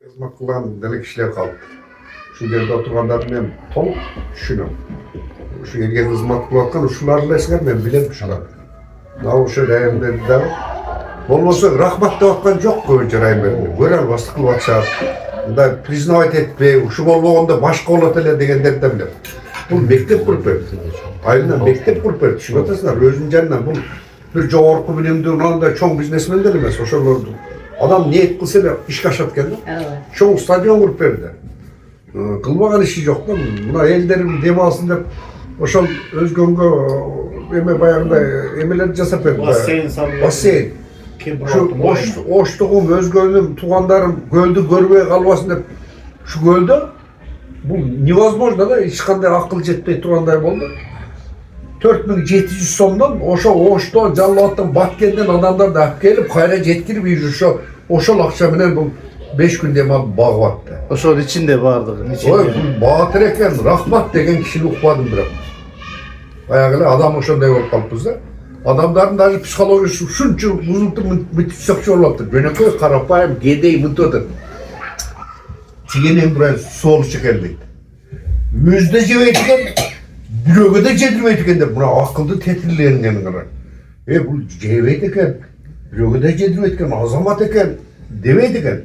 Hizmet kılan deli kişiler kaldı. Şu yerde oturanlar ben toluk düşünüyorum. Şu yerge hizmet kılarken şularla esker ben bilen şular. Daha şu reyimde de olmasa rahmat da vaktan çok koyunca reyimlerinde. Gören vasık kılvatsa da priznavat etmeyi, şu bolluğunda başka olatıyla degenler de bilir. Bu mektep kurper. Aynen mektep kurper. Şu vatasınlar özüncenle bu bir coğrafı bilimde olan da çok biznesmen denemez. O şöyle oldu. Adam niyet kılsa da iş kaşat geldi. Çok stadyon kurup verdi. Kılmagan işi yok da buna ellerim demasında oşal özgönge eme bayanda emeler jasap verdi. Basseyn. Şu oştuğum özgönüm tuğandarım gölde görmeye kalmasında şu gölde bu невозможно da hiç kanday akıl jetmey tuğanday oldu. 4700 somdan oşto Jallat'tan Batkent'ten adamlar da gelip kayra jetkirip yürür şu oşol akşamından bu 5 günde bağ battı. Oşol içinde vardı. Bağ tereken rahmat degen kişini ukmadım bırak. Ayağıyla adam oşonday olup kalıpızda. Adamların da psikolojisi şunca buzultu müthişakçı olacaktı. Gönekö karapayım gedey mıtodu. Tigenin buraya sol çıkardı. Müzde cevetiken Bürögede cedirmeydiken buna akıllı tetirleyen yanılara. Bu cevet eken, bürögede cedirmeydiken, azamat eken, demeydiken.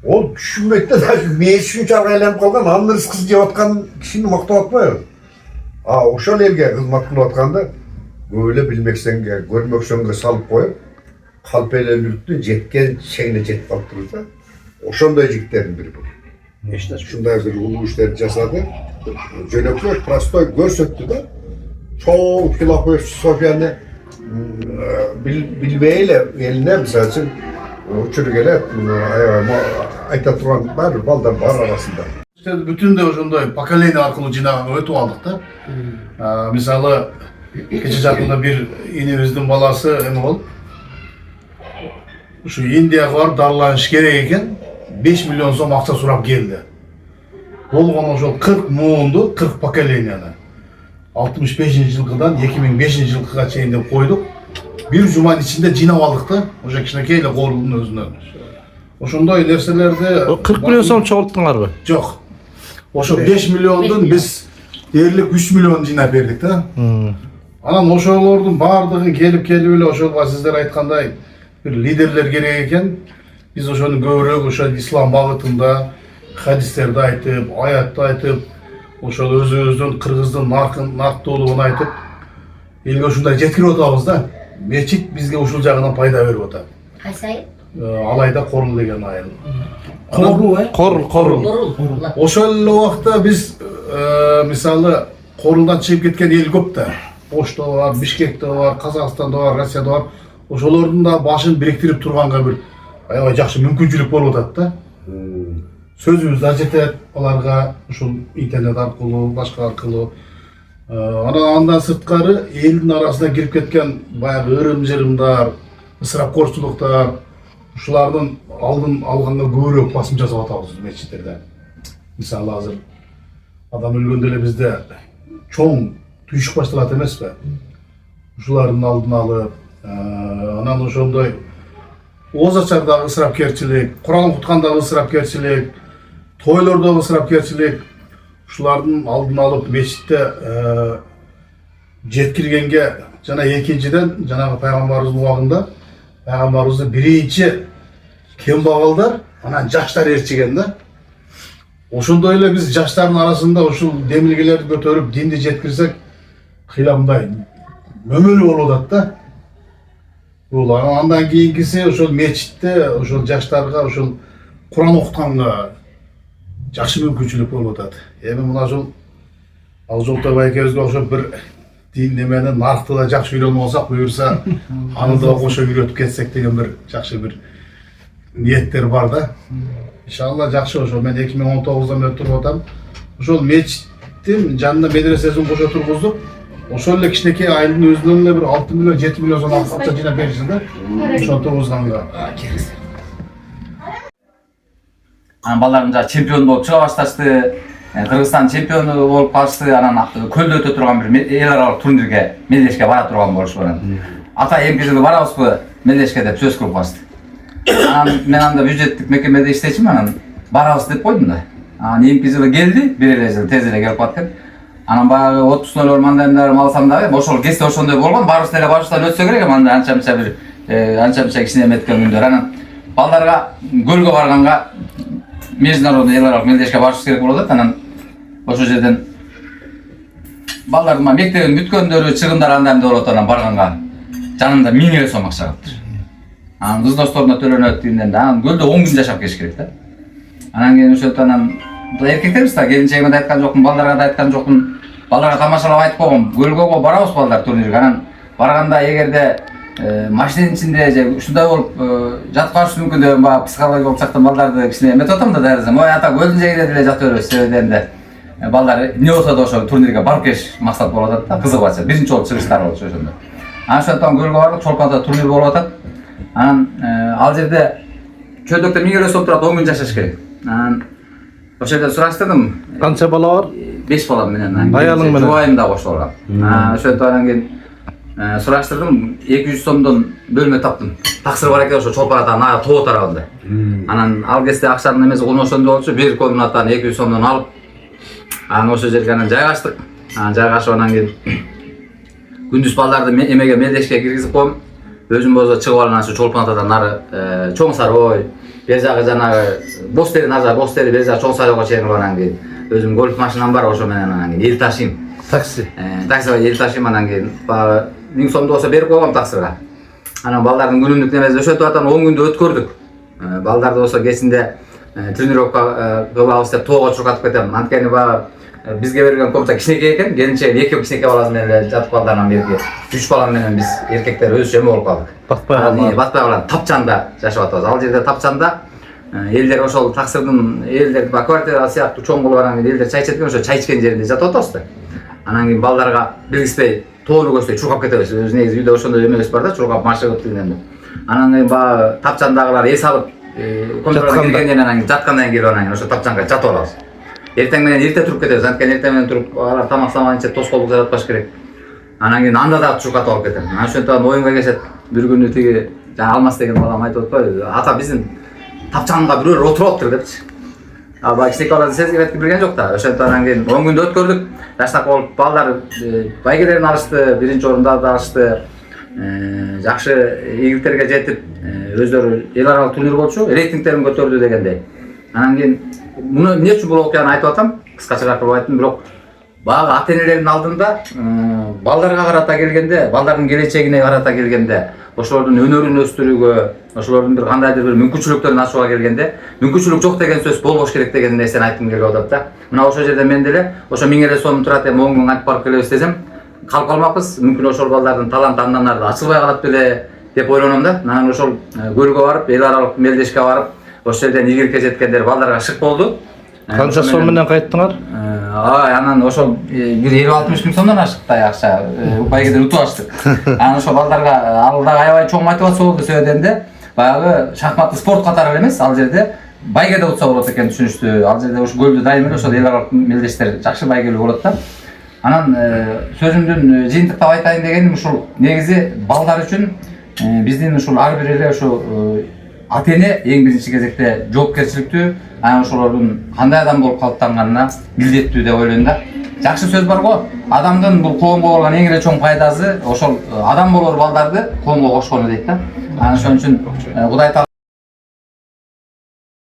O düşünmekte de meyesini çargaylanıp kalgan, anlarız kız cevatkan kişini makta atmıyor. O şöyle evge kızmak kılatkanda, böyle bilmeksen gel, görmeksen salıp koyup, kalpeyle lürttü, jetken şeyine jet kaptırırsa, o şonda ejiklerin biri bu. İşte şunday bir ulu işler cesadı. Jönökler prastoy görsöktü de çoğu filafı Sofyan'ı bilmeyle eline misal için uçurgele ayta turan var balda bar arasında. İşte bütün de ошондой поколение аркылуу жинаган өтүп алдык да. Мисалы кече жакында бир инебиздин баласы эме болуп ушу Индияга барып дарыланыш керек экен 5 миллион сом акча сурап келди. Болгон ошол 40 муунду 40 поколенияны 65-жылкыдан 2005-жылкыга чейин деп койдук. Бир жуманын ичинде жыйнап алдык да. Ошо кичинекей эле коордун өзүнөн. Ошондой нерселерди 40 миллион сом чогулттуңарбы? Жок. Ошо 5 миллиондун биз дээрлик 3 миллион жыйнап бердик да. Анан ошолордун баардыгын келип эле ошого сиздер айткандай бир лидерлер керек экен. Биз ошону көбүрөөк ошо ислам багытында хадистерди айтып, аятты айтып, ошол өзүбүздүн кыргыздын нарктуулугун айтып, элге ушундай жеткирип атабыз да. Мечит бизге ушул жагынан пайда берип атат. Кайсы? Алайда Корул деген айыл. Корул. Ошол эле убакта биз мисалы Корулдан чыгып кеткен эл көп да. Ошто бар, Бишкекте бар, Казакстанда бар, Россияда бар. Ошолордун да башын бириктирип турганга бир аябай жакшы мүмкүнчүлүк болуп атат да. Сөзүбүз да жетет аларга ушул интернет аркылуу, башка аркылуу. Андан сырткары элдин арасына кирип кеткен баягы ырым-жырымдар, ысырапкорчулуктар, ушулардын алдын алганга көбүрөөк басым жасап атабыз мечиттерде. Мисалы азыр адам өлгөндө эле бизде чоң түйшүк башталат эмеспи? Ушулардын алдын алып, анан ошондой Оз ачардагы ысырапкерчилик, Куран окуткандагы ысырапкерчилик, тойлордогу ысырапкерчилик, ушулардын алдын алып мечитте жеткиргенге жана экинчиден жанагы пайгамбарыбыздын убагында пайгамбарыбызды биринчи кембагалдар, анан жаштар ээрчиген да. Ошондой эле биз жаштардын арасында ушул демилгелерди көтөрүп динди жеткирсек, кыйламдай мөмөлүү болуп атат да. Андан кийинкиси ошол мечитте ошол жаштарга ошол Куран окутканга жакшы мүмкүнчүлүк болуп атат. Эми мына ошол Алжолтой байкебизге окшоп бир дин немени наркты да жакшы үйрөнүп алсак, буюрса аны да кошо үйрөтүп кетсек деген бир жакшы бир ниеттер бар да. Иншалла жакшы ошо мен 2019-дан бери туруп атам. Ошол мечиттин жанына медресесин кошо тургуздук. Ошол эле кичинекей айылдын өзүнөн эле бир 6 миллион 7 миллион сом акча жыйнап беришин да. Ошону тургузганга. Анан балдарым жа чемпион болуп чыга башташты. Кыргызстан чемпиону болуп калышты. Анан көлдө өтө турган бир эл аралык турнирге Медвежке бара турган болушу менен. Ата эмки жылы барабызбы Медвежке деп сөз кылып калышты. Анан мен анда бюджеттик мекемеде иштечимин, анан барабыз деп койдум да. Анан эмки жылы келди, бир эле жыл тез эле келип калат экен. Анан баягы отпускнойлор мандайымдарым алсам дагы ошол кесте ошондой болгон, барыбыз деле башыбыздан өтсө керек, анда анча-мынча кичине эметкен күндөр. Анан балдарга көлгө барганга международный эл аралык мелдешке барышыбыз керек болуп атат. Анан ошол жерден балдардын мектебин бүткөндөрү чыгымдар анда эмне болуп атат, анан барганга жанымда 1000 эле сом акча калыптыр. Анан кыз досторуна төлөнөт дегенден да, анан көлдө 10 күн жашап келиш керек да. Анан кийин ошентип анан эркектербиз да, келинчегиме да айткан жокмун, балдарга да айткан жокмун. Балдарга тамашалап айтып койгом, көлгө барабыз балдар турнирге. Анан барганда эгерде машинанын ичинде же ушундай болуп жатып калышы мүмкүн деп баягы психологиялык жактан балдарды кичине эметип атам да, дайрасам. Ой ата көлдүн жээгинде деле жатып беребиз себебинде балдар эмне болсо да ошо турнирге барып келиш максат болуп атат да, кызыгып атса. Биринчи жолу чыгыштар болчу ошондо. Анан ошондон көлгө бардык, Чолпонда турнир болуп атат. Анан ал жерде чөйдөктө 1000 эле сом турат, 10 күн жашаш керек. Анан ошол жерде сураштырдым. Канча бала бар? 5 балам менен. Аялың менен? Жубайым да кошулуп алган. Ошентип анан кийин сураштырдым, 200 сомдон бөлмө таптым. Таксыр бар экен ошо Чолпонатан тоо тарабында. Анан ал кезде акчанын эмеси колуна ошондой болчу, бир комнатаны 200 сомдон алып, анан ошол жерге анан жайгаштык. Анан жайгашып анан кийин күндүз балдарды эмеге мелдешке киргизип коем. Өзүм болсо чыгып алган ошо Чолпонатадан нары Чоң Сарой, бер жагы жанагы Бостери, нары Бостери, бер жагы Чоң Саройго чейин анан кийин өзүм гольф машинам бар, ошо менен анан кийин эл ташыйм. Такси. Таксига эл ташыйм, анан кийин баягы 1000 сомду болсо берип койгом таксига. Анан балдардын күнүмдүк немеси ошентип атан 10 күндү өткөрдүк. Балдарды болсо кечинде тренировка кылабыз деп тоого чуркатып кетем. Анткени баягы бизге берилген комната кичинекей экен, келинчегим 2 кичинекей баласы менен эле жатып калды. Анан берги 3 балам менен биз эркектер өзүчө эме болуп калдык. Батпай калган. Батпай калган Тапчанда жашап атабыз. Ал жерде Тапчанда элдер ошол таксырдын элдер квартира сыяктуу чоң болуп анан кийин элдер чай ичет экен, ошо чай ичкен жеринде жатып атабыз да. Анан кийин балдарга билгизбей тоону көрсөй чуркап кетебиз. Өзү негизи үйдө ошондой эмебиз бар да, чуркап машыгып дегенден. Анан кийин баягы Тапчандагылар эс алып комнатага киргенден анан жаткандан кийин анан ошо Тапчанга жатып алабыз. Эртең менен эрте туруп кетебиз. Анткени эртең менен туруп алар тамактанганча тоскоолдук жаратпаш керек. Анан кийин анда дагы чуркатып алып кетем. Анан ошентип оюнга келишет. Бир күнү тиги Алмаз деген балам айтып атпайбы, ата биздин Тапчанга бирөөлөр отуруп алыптыр депчи. Баягы кичинекей балдар сезгенетип билген жок да. Ошентип анан кийин 10 күндү өткөрдүк. Жаштак болуп балдар байгелерин алышты, биринчи орундарды алышты. Жакшы ийгиликтерге жетип, өздөрү эл аралык турнир болчу, рейтингтерин көтөрдү дегендей. Анан кийин муну эмне үчүн бул окуяны айтып атам? Кыскачараак кылып айттым, бирок баягы ата-энелердин алдында балдарга карата келгенде, балдардын келечегине карата келгенде, ошолордун өнөрүн өстүрүүгө, ошолордун бир кандайдыр бир мүмкүнчүлүктөрүн ачууга келгенде, мүмкүнчүлүк жок деген сөз болбош керек деген нерсени айткым келип атат да. Мына ошол жерде мен деле ошо 1000 эле сом турат, эми 10 күн кантип барып келебиз десем, калып калмакпыз. Мүмкүн ошол балдардын талант анданары ачылбай калат беле деп ойлоном да. Анан ошол көлгө барып, эл аралык мелдешке барып, ошол жерден ийгиликке жеткендер балдарга шык болду. Канча сом менен кайттыңар? Анан ошол бир 50-60 миң сомдон ашыктай акча байгеден утуп аштык. Анан ошол балдарга ал дагы аябай чоң мотивация болду себебинде баягы шахматтык спорт катары эле эмес, ал жерде байгеде утса болот экен түшүнүштү. Ал жерде ушу көлдү дайым эле ошол эл аралык мелдештер жакшы байгелүү болот да. Анан сөзүмдүн жыйынтыктап айтайын дегеним ушул негизи балдар үчүн биздин ушул ар бир эле ушул ата-эне эң биринчи кезекте жоопкерчиликтүү, анан ошолордун кандай адам болуп калыптанганына милдеттүү деп ойлойм да. Жакшы сөз бар го, адамдын бул коомго болгон эң эле чоң пайдасы ошол адам болор балдарды коомго кошкону дейт да. Анан ошон үчүн Кудай